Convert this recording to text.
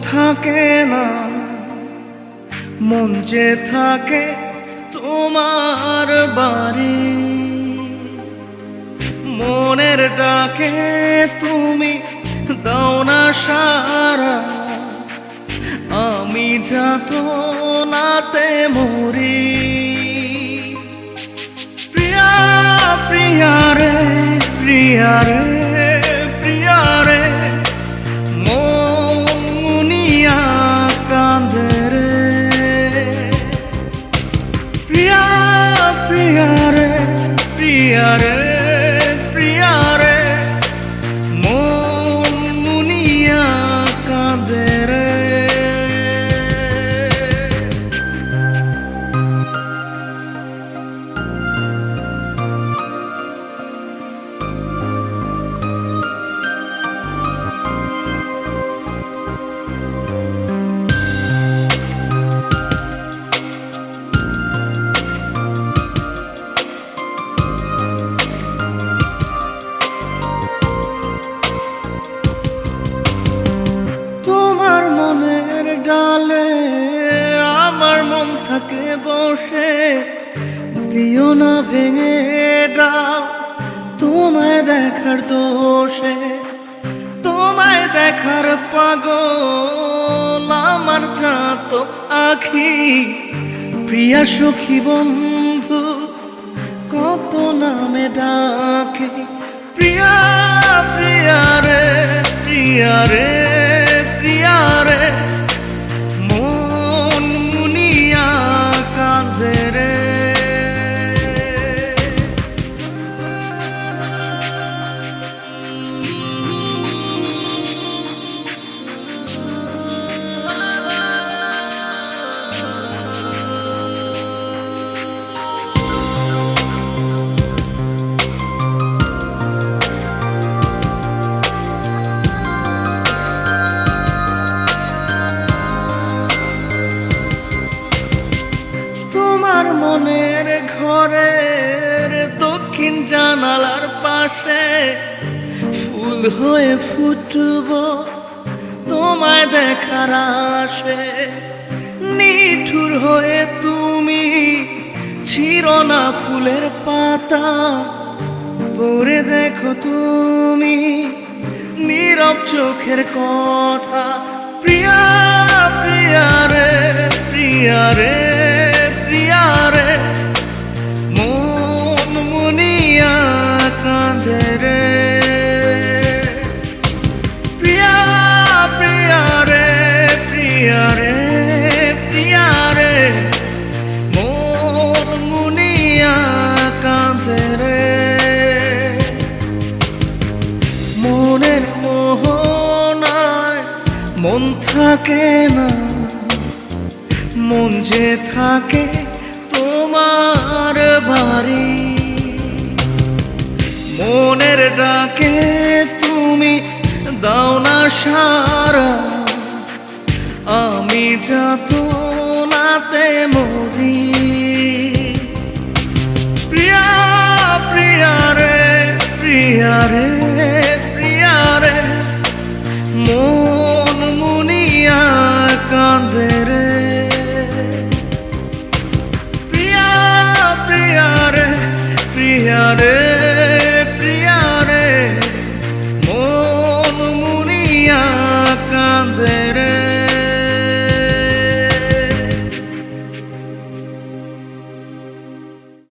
থাকে না, মন যে থাকে তোমার বাড়ি। মনের ডাকে তুমি দাও না সারা, আমি যাতনাতে মরি। প্রিয়া প্রিয়া রে, প্রিয়া রে, প্রিয়া রে, মন মুনিয়া কাঁদে রে। প্রিয়া প্রিয়া রে, প্রিয়া রে, প্রিয়া রে, মন মুনিয়া কাঁদে রে। ডালে আমার মন থাকে বসে, দিও না ভেঙে ডাল তোমায় দেখার দোষে। তোমায় দেখার পাগল আমার জাত আখি। প্রিয়া সখী বন্ধু কত নামে ডাকে। প্রিয়া প্রিয়া রে, প্রিয়া রে, প্রিয়া রে, মন মুনিয়া কাঁদে রে। তোমার মনের ঘরের দক্ষিণ জানালার পাশে ফুল হয়ে ফুটব তোমায় দেখার আশে। নিঠুর হয়ে তুমি ছিঁড়ো না ফুলের পাতা, পড়ে দেখো তুমি নীরব চোখের কথা। প্রিয়া প্রিয়া রে, প্রিয়া রে, প্রিয়া রে, মন মুনিয়া কাঁদে রে। প্রিয়া প্রিয়া রে, প্রিয়া রে, প্রিয়া রে, মন মুনিয়া কাঁদে রে। মনের মোহনায় মন থাকে না, মন যে থাকে তোমার বাড়ি। মনের ডাকে তুমি দাও না সারা, আমি যাতনাতে মরি।